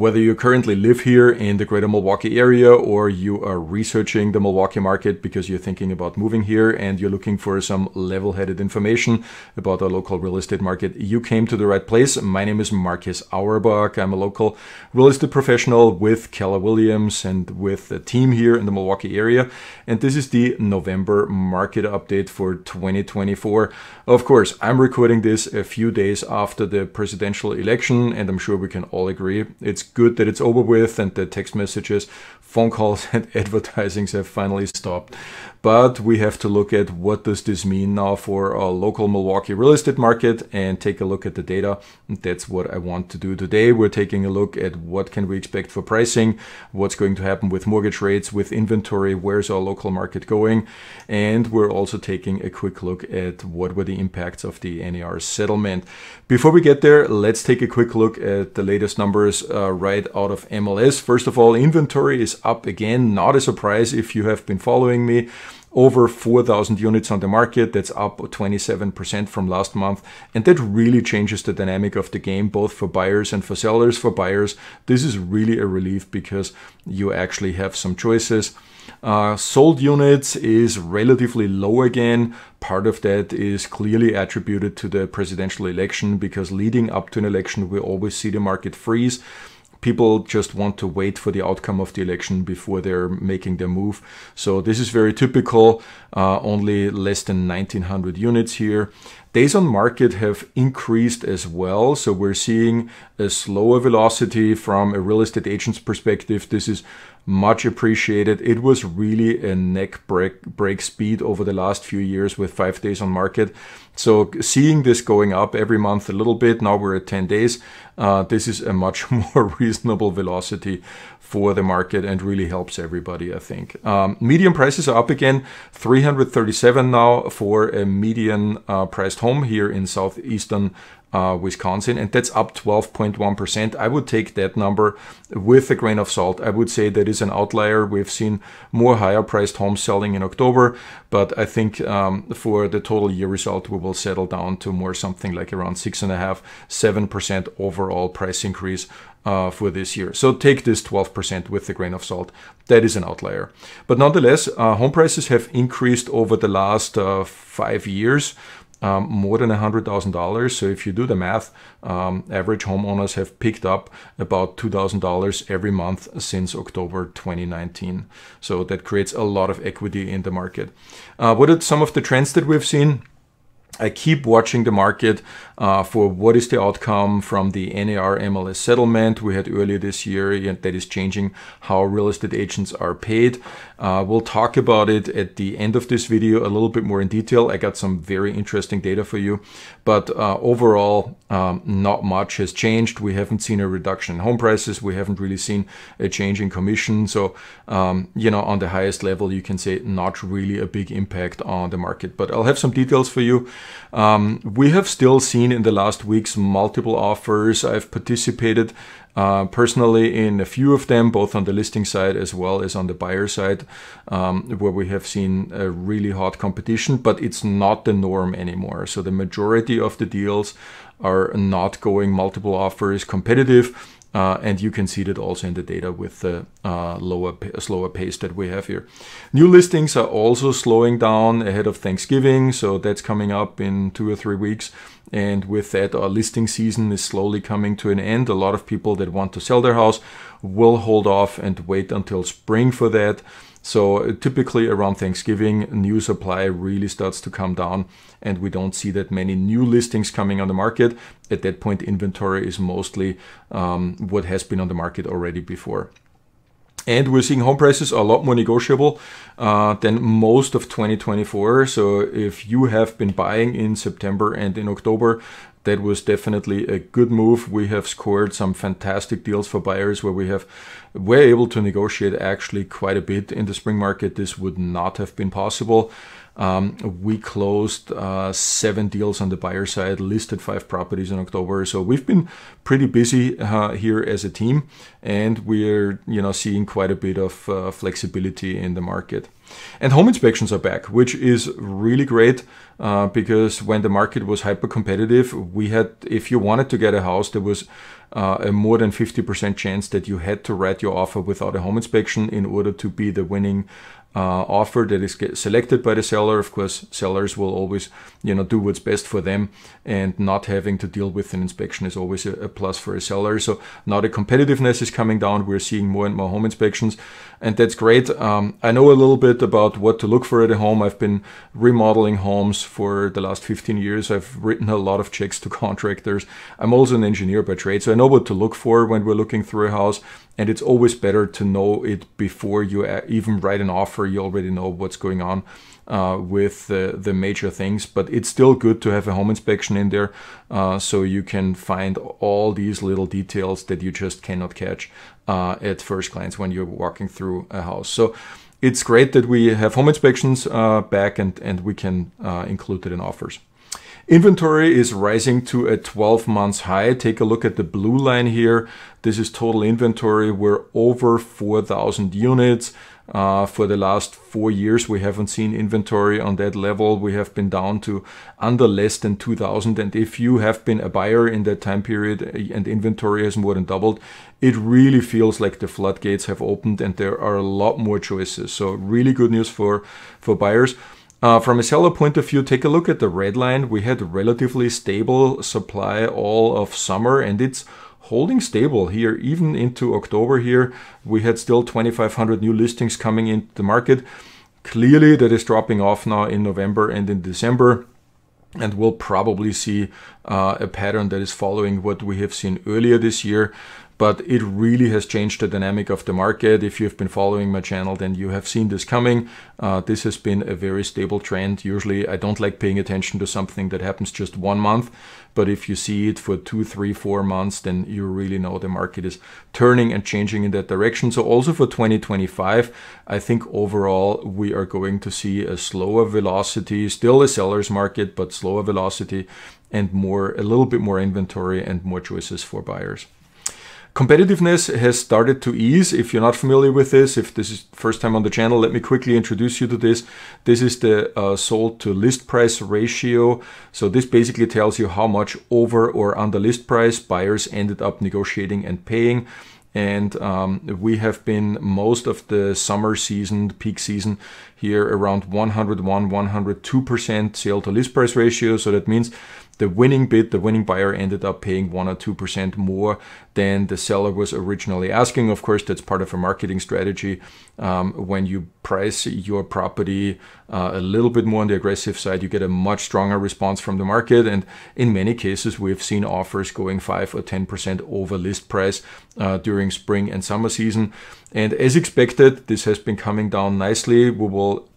Whether you currently live here in the Greater Milwaukee area or you are researching the Milwaukee market because you're thinking about moving here and you're looking for some level-headed information about our local real estate market, you came to the right place. My name is Marcus Auerbach. I'm a local real estate professional with Keller Williams and with a team here in the Milwaukee area. And this is the November market update for 2024. Of course, I'm recording this a few days after the presidential election, and I'm sure we can all agree it's good that it's over with and the text messages, phone calls and advertisings have finally stopped. But we have to look at what does this mean now for our local Milwaukee real estate market and take a look at the data. And that's what I want to do today. We're taking a look at what can we expect for pricing, what's going to happen with mortgage rates, with inventory, where's our local market going. And we're also taking a quick look at what were the impacts of the NAR settlement. Before we get there, let's take a quick look at the latest numbers right out of MLS. First of all, inventory is up again. Not a surprise if you have been following me. Over 4,000 units on the market. That's up 27% from last month. And that really changes the dynamic of the game, both for buyers and for sellers. For buyers, this is really a relief because you actually have some choices. Sold units is relatively low again. Part of that is clearly attributed to the presidential election because leading up to an election, we always see the market freeze. People just want to wait for the outcome of the election before they're making their move. So this is very typical, only less than 1,900 units here. Days on market have increased as well. So we're seeing a slower velocity from a real estate agent's perspective. This is much appreciated. It was really a neck break speed over the last few years with 5 days on market. So seeing this going up every month a little bit, now we're at 10 days. This is a much more reasonable velocity for the market and really helps everybody, I think. Median prices are up again, 337 now for a median priced home here in southeastern Wisconsin, and that's up 12.1%. I would take that number with a grain of salt. I would say that is an outlier. We've seen more higher priced homes selling in October, but I think for the total year result, we will settle down to more something like around 6.5%, 7% overall price increase for this year. So take this 12% with a grain of salt. That is an outlier. But nonetheless, home prices have increased over the last 5 years. More than $100,000. So if you do the math, average homeowners have picked up about $2,000 every month since October 2019. So that creates a lot of equity in the market. What are some of the trends that we've seen? I keep watching the market for what is the outcome from the NAR MLS settlement we had earlier this year, and that is changing how real estate agents are paid. We'll talk about it at the end of this video a little bit more in detail. I got some very interesting data for you, but overall, not much has changed. We haven't seen a reduction in home prices. We haven't really seen a change in commission. So, on the highest level, you can say not really a big impact on the market, but I'll have some details for you. We have still seen in the last weeks multiple offers. I've participated personally in a few of them, both on the listing side as well as on the buyer side, where we have seen a really hot competition, but it's not the norm anymore. So the majority of the deals are not going multiple offers competitive. And you can see that also in the data with the slower pace that we have here. New listings are also slowing down ahead of Thanksgiving, so that's coming up in 2 or 3 weeks. And with that, our listing season is slowly coming to an end. A lot of people that want to sell their house will hold off and wait until spring for that. So typically around Thanksgiving, new supply really starts to come down and we don't see that many new listings coming on the market. At that point, inventory is mostly what has been on the market already before. And we're seeing home prices are a lot more negotiable than most of 2024. So if you have been buying in September and in October, that was definitely a good move. We have scored some fantastic deals for buyers where we're able to negotiate actually quite a bit in the spring market. This would not have been possible. We closed 7 deals on the buyer side, listed 5 properties in October. So we've been pretty busy here as a team, and we're seeing quite a bit of flexibility in the market. And home inspections are back, which is really great because when the market was hyper competitive, if you wanted to get a house, there was a more than 50% chance that you had to write your offer without a home inspection in order to be the winning offer that is selected by the seller. Of course, sellers will always, do what's best for them, and not having to deal with an inspection is always a plus for a seller. So now the competitiveness is coming down. We're seeing more and more home inspections, and that's great. I know a little bit about what to look for at a home. I've been remodeling homes for the last 15 years. I've written a lot of checks to contractors. I'm also an engineer by trade, so I know what to look for when we're looking through a house. And it's always better to know it before you even write an offer. You already know what's going on with the major things. But it's still good to have a home inspection in there so you can find all these little details that you just cannot catch at first glance when you're walking through a house. So it's great that we have home inspections back and we can include it in offers. Inventory is rising to a 12 months high. Take a look at the blue line here. This is total inventory. We're over 4,000 units. For the last 4 years, we haven't seen inventory on that level. We have been down to under less than 2,000. And if you have been a buyer in that time period and inventory has more than doubled, it really feels like the floodgates have opened and there are a lot more choices. So really good news for buyers. From a seller point of view, take a look at the red line. We had relatively stable supply all of summer, and it's holding stable here even into October here. We had still 2,500 new listings coming into the market. Clearly that is dropping off now in November and in December, and we'll probably see a pattern that is following what we have seen earlier this year. But it really has changed the dynamic of the market. If you've been following my channel, then you have seen this coming. This has been a very stable trend. Usually I don't like paying attention to something that happens just 1 month. But if you see it for 2, 3, 4 months, then you really know the market is turning and changing in that direction. So also for 2025, I think overall we are going to see a slower velocity, still a seller's market, but slower velocity and a little bit more inventory and more choices for buyers. Competitiveness has started to ease. If you're not familiar with this, if this is first time on the channel, let me quickly introduce you to this. This is the sold to list price ratio. So this basically tells you how much over or under list price buyers ended up negotiating and paying. And we have been most of the summer season, peak season here around 101, 102% sale to list price ratio. So that means the winning bid, the winning buyer ended up paying 1 or 2% more than the seller was originally asking. Of course, that's part of a marketing strategy. When you price your property a little bit more on the aggressive side, you get a much stronger response from the market. And in many cases, we've seen offers going 5 or 10% over list price during spring and summer season. And as expected, this has been coming down nicely. We will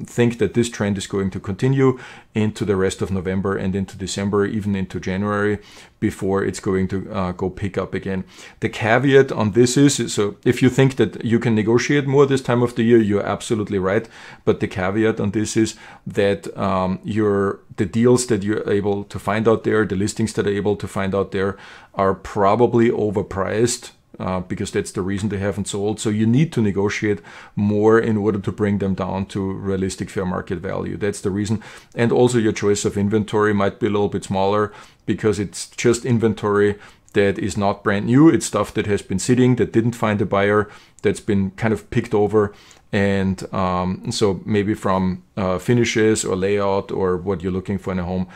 think that this trend is going to continue into the rest of November and into December, even into January, before it's going to go pick up again. The caveat on this is, so if you think that you can negotiate more this time of the year, you're absolutely right. But the caveat on this is that the deals that you're able to find out there, the listings that are able to find out there are probably overpriced. Because that's the reason they haven't sold. So you need to negotiate more in order to bring them down to realistic fair market value. That's the reason. And also your choice of inventory might be a little bit smaller because it's just inventory that is not brand new. It's stuff that has been sitting, that didn't find a buyer, that's been kind of picked over. And so maybe from finishes or layout or what you're looking for in a home,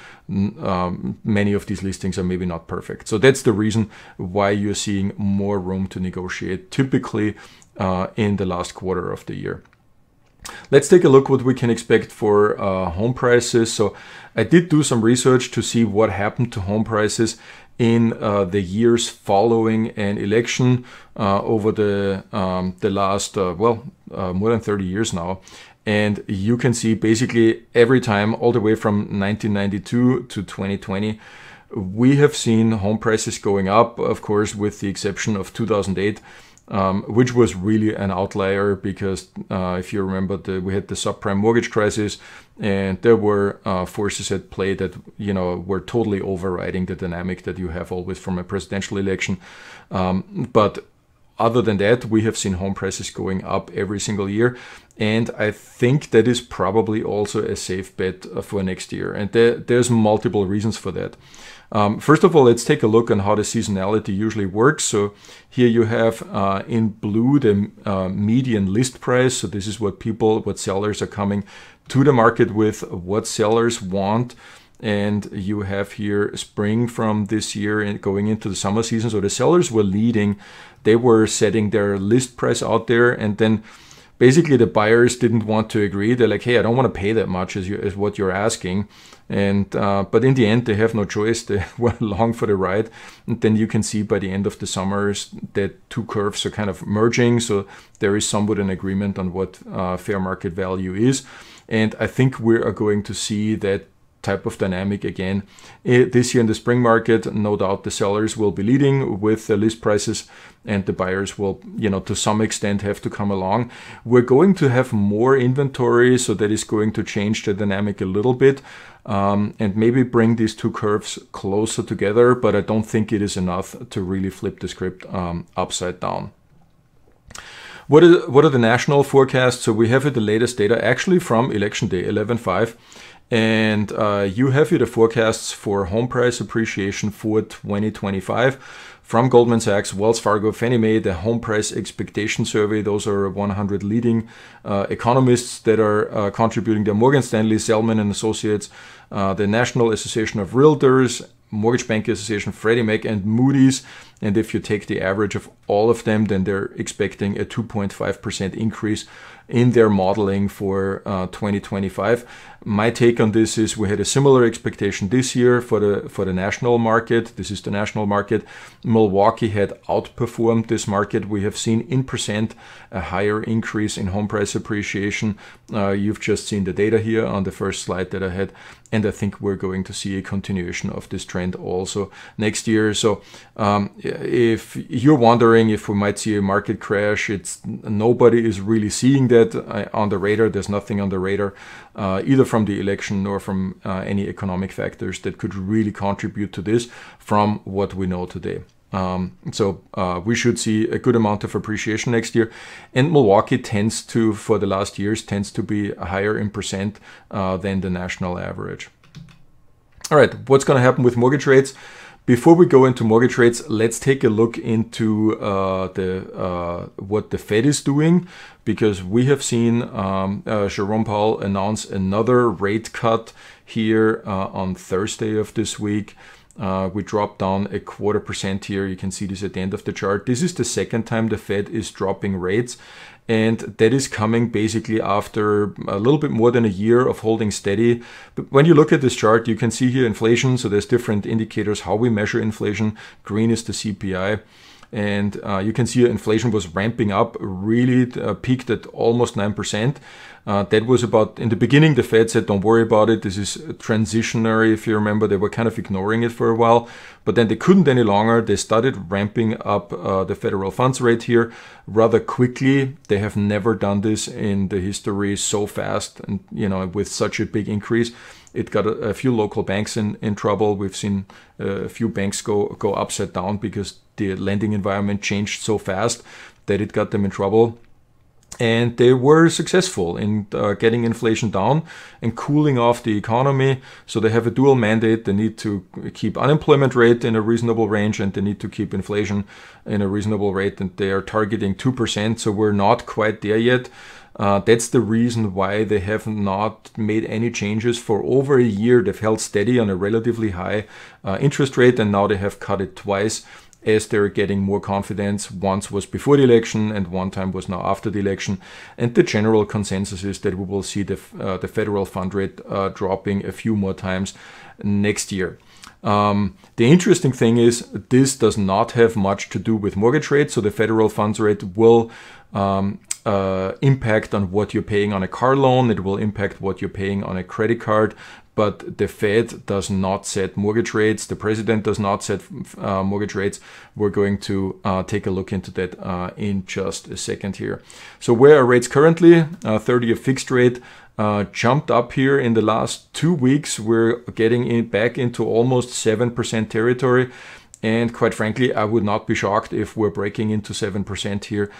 many of these listings are maybe not perfect. So that's the reason why you're seeing more room to negotiate typically in the last quarter of the year. Let's take a look what we can expect for home prices. So I did do some research to see what happened to home prices in the years following an election over the last, more than 30 years now. And you can see basically every time, all the way from 1992 to 2020, we have seen home prices going up, of course, with the exception of 2008. which was really an outlier because if you remember, we had the subprime mortgage crisis, and there were forces at play that were totally overriding the dynamic that you have always from a presidential election. But other than that, we have seen home prices going up every single year, and I think that is probably also a safe bet for next year. And there's multiple reasons for that. First of all, let's take a look on how the seasonality usually works. So here you have in blue the median list price. So this is what sellers are coming to the market with, what sellers want. And you have here spring from this year and going into the summer season. So the sellers were leading. They were setting their list price out there, and then basically the buyers didn't want to agree. They're like, hey, I don't want to pay that much as what you're asking. And but in the end, they have no choice. They were along for the ride. And then you can see by the end of the summers that two curves are kind of merging. So there is somewhat an agreement on what fair market value is. And I think we are going to see that type of dynamic again this year in the spring market. No doubt the sellers will be leading with the list prices, and the buyers will, to some extent have to come along. We're going to have more inventory, so that is going to change the dynamic a little bit, and maybe bring these two curves closer together, but I don't think it is enough to really flip the script upside down. What are the national forecasts? So we have here the latest data actually from election day 11/5. And you have here the forecasts for home price appreciation for 2025 from Goldman Sachs, Wells Fargo, Fannie Mae, the home price expectation survey. Those are 100 leading economists that are contributing there. Morgan Stanley, Zelman and Associates, the National Association of Realtors, Mortgage Banking Association, Freddie Mac, and Moody's. And if you take the average of all of them, then they're expecting a 2.5% increase in their modeling for 2025. My take on this is we had a similar expectation this year for the national market. This is the national market. Milwaukee had outperformed this market. We have seen in percent a higher increase in home price appreciation. You've just seen the data here on the first slide that I had. And I think we're going to see a continuation of this trend also next year. So if you're wondering if we might see a market crash, nobody is really seeing that on the radar. There's nothing on the radar, either from the election nor from any economic factors that could really contribute to this from what we know today. So we should see a good amount of appreciation next year. And Milwaukee for the last years, tends to be higher in percent than the national average. All right, what's going to happen with mortgage rates? Before we go into mortgage rates, let's take a look into what the Fed is doing, because we have seen Jerome Powell announce another rate cut here on Thursday of this week. We dropped down 0.25% here. You can see this at the end of the chart. This is the second time the Fed is dropping rates, and that is coming basically after a little bit more than a year of holding steady. But when you look at this chart, you can see here inflation. So there's different indicators how we measure inflation. Green is the CPI. And you can see inflation was ramping up, really peaked at almost 9%. That was about, in the beginning, the Fed said, don't worry about it. This is transitionary. If you remember, they were kind of ignoring it for a while, but then they couldn't any longer. They started ramping up the federal funds rate here rather quickly. They have never done this in the history so fast and, with such a big increase. It got a few local banks in trouble. We've seen a few banks go upside down because the lending environment changed so fast that it got them in trouble. And they were successful in getting inflation down and cooling off the economy. So they have a dual mandate. They need to keep unemployment rate in a reasonable range, and they need to keep inflation in a reasonable rate. And they are targeting 2%. So we're not quite there yet. That's the reason why they have not made any changes for over a year. They've held steady on a relatively high interest rate, and now they have cut it twice as they're getting more confidence. Once was before the election and one time was now after the election. And the general consensus is that we will see the federal fund rate dropping a few more times next year. The interesting thing is this does not have much to do with mortgage rates. So the federal funds rate will impact on what you're paying on a car loan. It will impact what you're paying on a credit card. but the Fed does not set mortgage rates. The president does not set mortgage rates. We're going to take a look into that in just a second here. So where are rates currently? 30-year fixed rate jumped up here in the last 2 weeks. We're getting back into almost 7% territory. And quite frankly, I would not be shocked if we're breaking into 7% here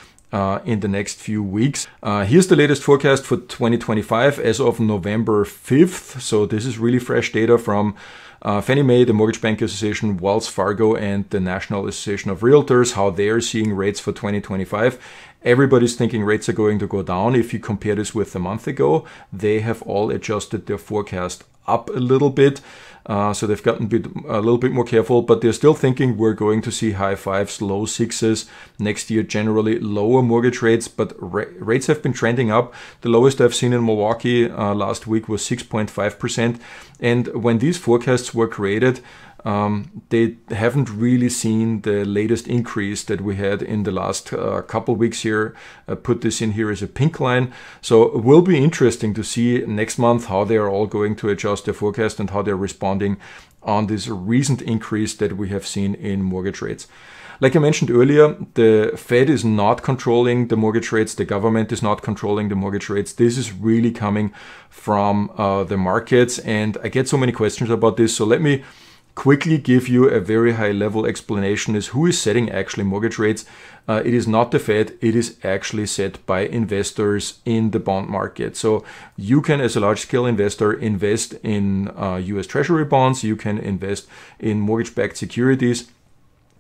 in the next few weeks. Here's the latest forecast for 2025 as of November 5th. So this is really fresh data from Fannie Mae, the Mortgage Bank Association, Wells Fargo, and the National Association of Realtors, how they're seeing rates for 2025. Everybody's thinking rates are going to go down. If you compare this with a month ago, they have all adjusted their forecast up a little bit. So they've gotten a little bit more careful, but they're still thinking we're going to see high 5s, low 6s next year, generally lower mortgage rates, but rates have been trending up. The lowest I've seen in Milwaukee last week was 6.5%. And when these forecasts were created, they haven't really seen the latest increase that we had in the last couple weeks here. I put this in here as a pink line. So it will be interesting to see next month how they are all going to adjust their forecast and how they're responding on this recent increase that we have seen in mortgage rates. Like I mentioned earlier, the Fed is not controlling the mortgage rates. The government is not controlling the mortgage rates. This is really coming from the markets. And I get so many questions about this. So let me quickly give you a very high level explanation is who is setting actually mortgage rates. It is not the Fed, it is actually set by investors in the bond market. So you can, as a large scale investor, invest in US Treasury bonds, you can invest in mortgage-backed securities.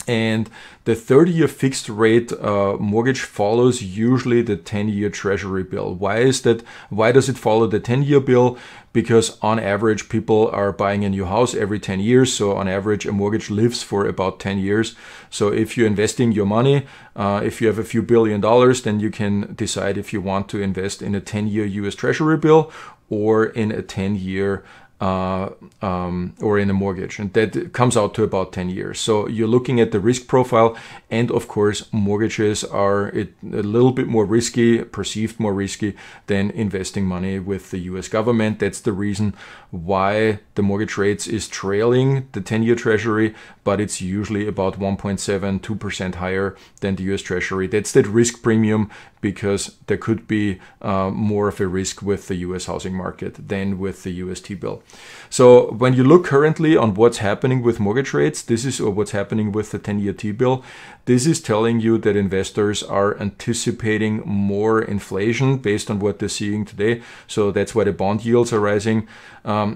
And the 30-year fixed rate mortgage follows usually the 10-year Treasury bill. Why is that? Why does it follow the 10-year bill? Because on average, people are buying a new house every 10 years. So on average, a mortgage lives for about 10 years. So if you're investing your money, if you have a few $1 billion, then you can decide if you want to invest in a 10-year US Treasury bill or in a 10-year or in a mortgage, and that comes out to about 10 years. So you're looking at the risk profile, and of course mortgages are a little bit more risky, perceived more risky than investing money with the US government. That's the reason why the mortgage rates is trailing the 10-year Treasury, but it's usually about 1.72% higher than the US Treasury. That's that risk premium, because there could be more of a risk with the US housing market than with the US T-bill. So when you look currently on what's happening with mortgage rates, this is what's happening with the 10-year T-bill. This is telling you that investors are anticipating more inflation based on what they're seeing today. So that's why the bond yields are rising.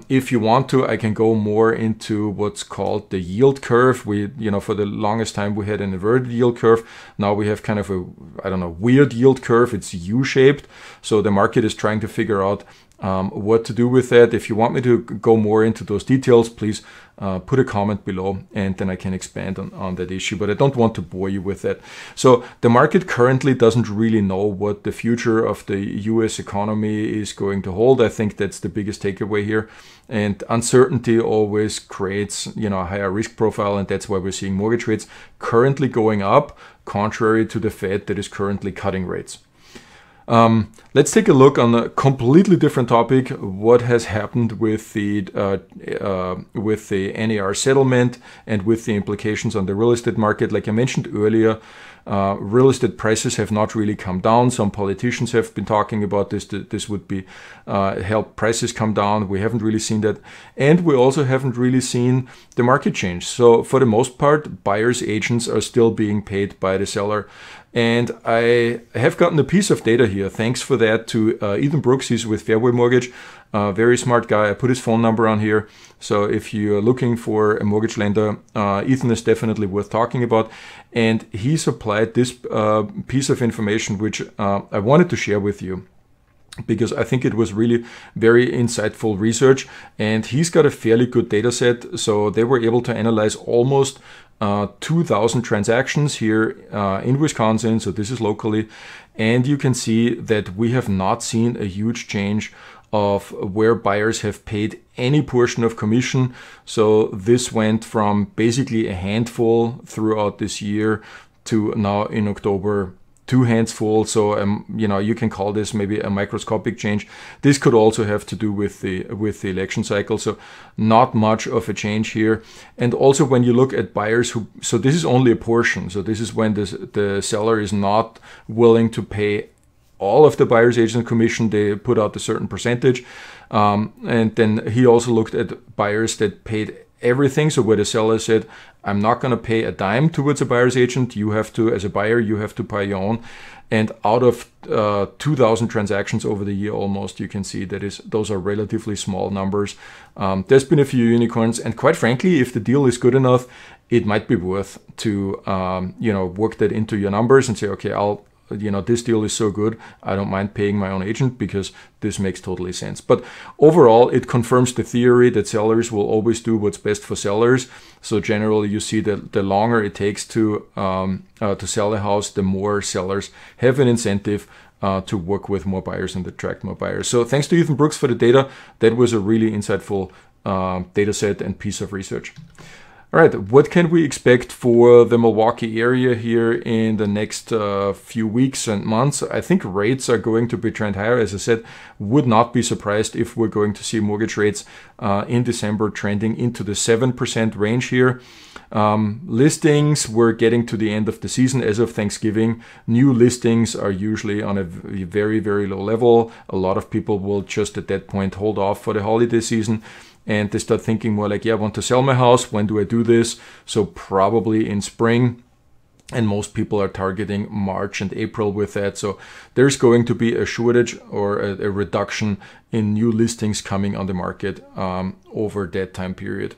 If you want to, I can go more into what's called the yield curve. For the longest time we had an inverted yield curve. Now we have kind of a, weird yield curve. It's U-shaped. So the market is trying to figure out what to do with that. If you want me to go more into those details, please put a comment below, and then I can expand on that issue. But I don't want to bore you with that. So the market currently doesn't really know what the future of the US economy is going to hold. I think that's the biggest takeaway here. And uncertainty always creates, a higher risk profile, and that's why we're seeing mortgage rates currently going up, contrary to the Fed that is currently cutting rates. Let's take a look on a completely different topic. What has happened with the NAR settlement and with the implications on the real estate market? Like I mentioned earlier, real estate prices have not really come down. Some politicians have been talking about this. This would be help prices come down. We haven't really seen that, and we also haven't really seen the market change. So for the most part, buyers' agents are still being paid by the seller. And I have gotten a piece of data here. Thanks for that to Ethan Brooks. He's with Fairway Mortgage. Very smart guy. I put his phone number on here. So if you're looking for a mortgage lender, Ethan is definitely worth talking about. And he supplied this piece of information, which I wanted to share with you, because I think it was really very insightful research. And he's got a fairly good data set. So they were able to analyze almost 2,000 transactions here in Wisconsin. So this is locally. And you can see that we have not seen a huge change of where buyers have paid any portion of commission. So this went from basically a handful throughout this year to now in October two hands full. So you can call this maybe a microscopic change. This could also have to do with the election cycle. So not much of a change here. And also when you look at buyers so this is only a portion. So this is when the seller is not willing to pay all of the buyer's agent commission. They put out a certain percentage. And then he also looked at buyers that paid everything. So where the seller said, I'm not going to pay a dime towards a buyer's agent. You have to, as a buyer, you have to pay your own. And out of 2,000 transactions over the year almost, you can see those are relatively small numbers. There's been a few unicorns. And quite frankly, if the deal is good enough, it might be worth to work that into your numbers and say, okay, this deal is so good, I don't mind paying my own agent because this makes totally sense. But overall, it confirms the theory that sellers will always do what's best for sellers. So generally, you see that the longer it takes to sell a house, the more sellers have an incentive to work with more buyers and attract more buyers. So thanks to Ethan Brooks for the data. That was a really insightful data set and piece of research. All right, what can we expect for the Milwaukee area here in the next few weeks and months? I think rates are going to be trend higher. As I said, would not be surprised if we're going to see mortgage rates in December trending into the 7% range here. Listings, we're getting to the end of the season as of Thanksgiving. New listings are usually on a very, very low level. A lot of people will just at that point hold off for the holiday season. And they start thinking more like, I want to sell my house. When do I do this? So probably in spring. And most people are targeting March and April with that. So there's going to be a shortage or a reduction in new listings coming on the market over that time period.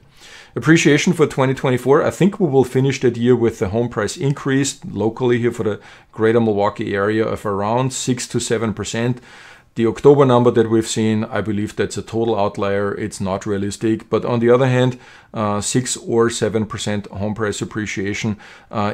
Appreciation for 2024. I think we will finish that year with the home price increase locally here for the Greater Milwaukee area of around 6 to 7%. The October number that we've seen, I believe that's a total outlier. It's not realistic. But on the other hand, 6 or 7% home price appreciation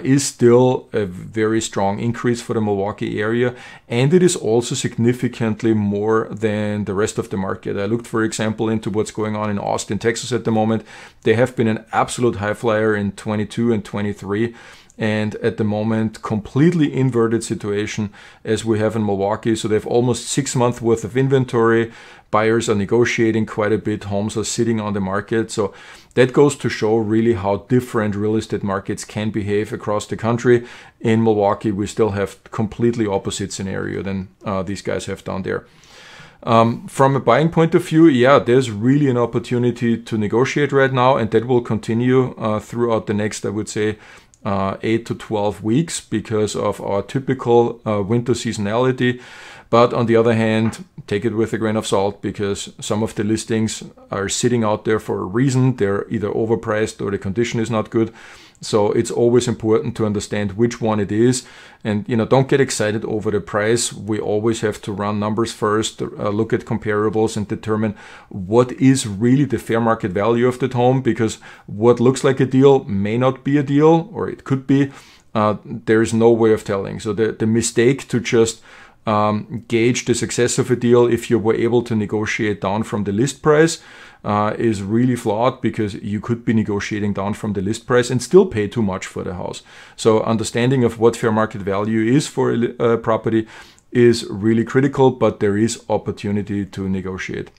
is still a very strong increase for the Milwaukee area. And it is also significantly more than the rest of the market. I looked, for example, into what's going on in Austin, Texas at the moment. They have been an absolute high flyer in 22 and 23. And at the moment, completely inverted situation as we have in Milwaukee. So they have almost 6 months worth of inventory. Buyers are negotiating quite a bit. Homes are sitting on the market. So that goes to show really how different real estate markets can behave across the country. In Milwaukee, we still have completely opposite scenario than these guys have down there. From a buying point of view, there's really an opportunity to negotiate right now. And that will continue throughout the next, I would say, 8 to 12 weeks because of our typical winter seasonality. But on the other hand, take it with a grain of salt because some of the listings are sitting out there for a reason. They're either overpriced or the condition is not good. So it's always important to understand which one it is. And, don't get excited over the price. We always have to run numbers first, look at comparables and determine what is really the fair market value of that home, because what looks like a deal may not be a deal, or it could be. There is no way of telling. So the mistake to just gauge the success of a deal if you were able to negotiate down from the list price is really flawed, because you could be negotiating down from the list price and still pay too much for the house. So understanding of what fair market value is for a property is really critical, but there is opportunity to negotiate.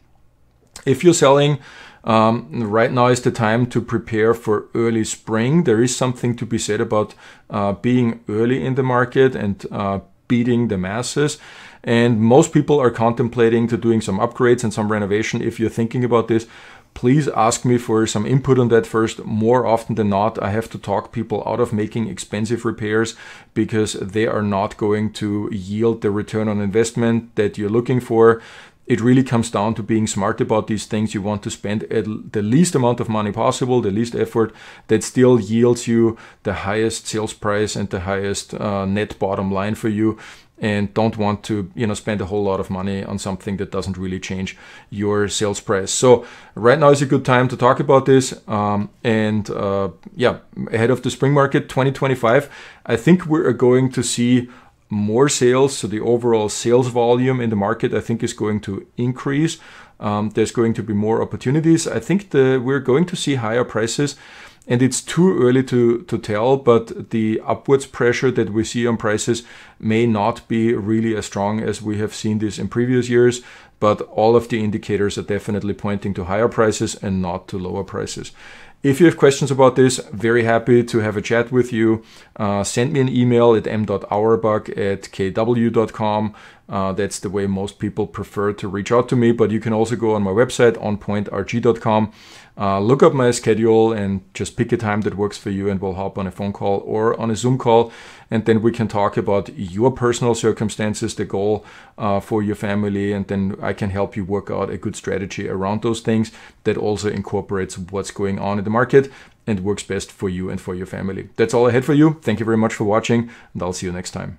If you're selling, right now is the time to prepare for early spring. There is something to be said about being early in the market and beating the masses. And most people are contemplating to doing some upgrades and some renovation. If you're thinking about this, please ask me for some input on that first. More often than not, I have to talk people out of making expensive repairs because they are not going to yield the return on investment that you're looking for. It really comes down to being smart about these things. You want to spend the least amount of money possible, the least effort, that still yields you the highest sales price and the highest net bottom line for you. And don't want to spend a whole lot of money on something that doesn't really change your sales price. So right now is a good time to talk about this. Ahead of the spring market 2025, I think we're going to see more sales. So the overall sales volume in the market, I think, is going to increase. There's going to be more opportunities. I think we're going to see higher prices. And it's too early to tell, but the upwards pressure that we see on prices may not be really as strong as we have seen this in previous years. But all of the indicators are definitely pointing to higher prices and not to lower prices. If you have questions about this, very happy to have a chat with you. Send me an email at m.auerbach@kw.com. That's the way most people prefer to reach out to me, but you can also go on my website, onpointrg.com. Look up my schedule and just pick a time that works for you, and we'll hop on a phone call or on a Zoom call, and then we can talk about your personal circumstances, the goal for your family, and then I can help you work out a good strategy around those things that also incorporates what's going on in the market and works best for you and for your family. That's all I had for you. Thank you very much for watching, and I'll see you next time.